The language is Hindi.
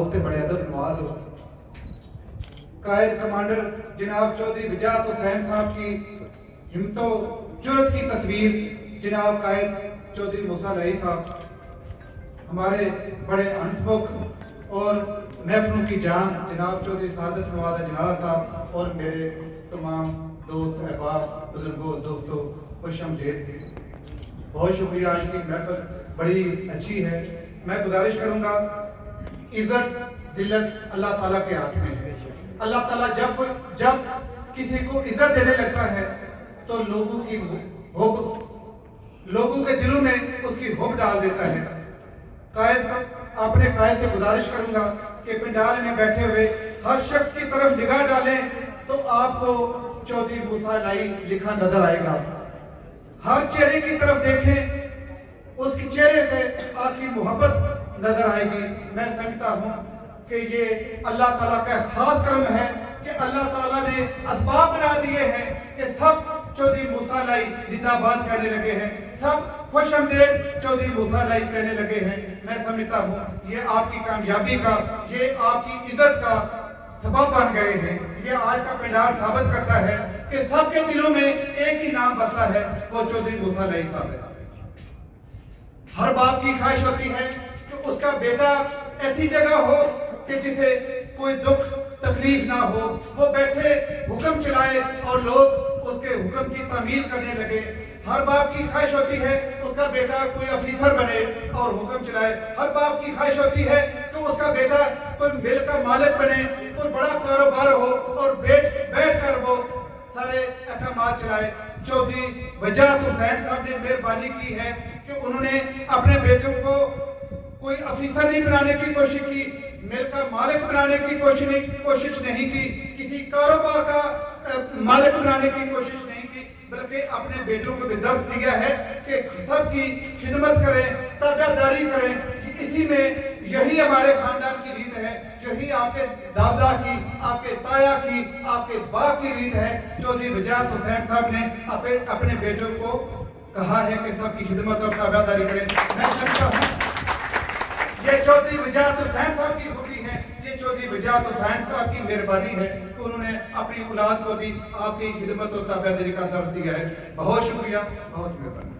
दोस्त बड़े अदब नवाज हो। कायद कमांडर जनाब चौधरी वजाहत हुसैन साहब की हिम्मतो जुर्रत की तस्वीर जनाब कायद चौधरी मूसा लाई साहब, हमारे बड़े अनसमुख और महफलों की जान जनाब चौधरी सादत नवाज जनाला साहब और मेरे तमाम दोस्त अहबाब बुजुर्गों दोस्तों खुश आमदीद। बहुत शुक्रिया। आज की महफल बड़ी अच्छी है। मैं गुजारिश करूंगा, इज्जत जिल्लत अल्लाह ताला के हाथ में है। अल्लाह ताला जब किसी को इज्जत देने लगता है तो लोगों के दिलों में उसकी हुब डाल देता है। अपने कायद से गुजारिश करूंगा कि पंडाल में बैठे हुए हर शख्स की तरफ निगाह डालें तो आपको चौधरी मूसा लाई लिखा नजर आएगा। हर चेहरे की तरफ देखें, उसके चेहरे पे आपकी मोहब्बत नजर आएगी। मैं समझता हूँ कि ये अल्लाह ताला का खास करम है कि अल्लाह ताला ने असबाब बना दिए हैं कि सब चौधरी मूसा लाई जिंदाबाद कहने लगे हैं, सब खुश आमदीद चौधरी मूसा लाई कहने लगे हैं। मैं समझता हूँ ये आपकी कामयाबी का, ये आपकी इज्जत का सबब बन गए हैं। ये आज का पंडाल साबित करता है कि सबके दिलों में एक ही नाम बसता है, वो चौधरी मूसा लाई साहब है। हर बाप की ख्वाहिश होती है कि उसका बेटा ऐसी जगह हो कि जिसे कोई दुख तकलीफ ना हो, वो बैठे हुक्म चलाए और लोग उसके हुक्म की तामील करने लगे। हर बाप की ख्वाहिश होती है उसका बेटा कोई अफीसर बने और हुक्म चलाए। हर बाप की ख्वाहिश होती है कि उसका बेटा कोई मिल का मालिक बने, कोई बड़ा कारोबार हो और बैठ कर वो सारे अहकाम चलाए। चौधरी वजाहत हुसैन साहब ने मेहरबानी की है कि उन्होंने अपने बेटों को कोई अफीसर नहीं बनाने की कोशिश की, मिलकर मालिक बनाने की कोशिश नहीं की, किसी कारोबार का मालिक बनाने की कोशिश नहीं की, बल्कि अपने बेटों को भी दर्द दिया है कि सबकी खिदमत करें, ताबेदारी करें। इसी में यही हमारे खानदान की रीत है, यही आपके दादा की, आपके ताया की, आपके बाप की रीत है। चौधरी वजाहत हुसैन साहब ने अपने बेटों को कहा है कि सबकी खिदमत और ताबेदारी करें। मैं समझता हूँ ये चौधरी वजाहत हुसैन साहब की खूबी है, ये चौधरी वजाहत हुसैन साहब की मेहरबानी है कि उन्होंने अपनी औलाद को भी आपकी खिदमत और ताबेदारी का दर्द दिया है। बहुत शुक्रिया, बहुत मेहरबानी।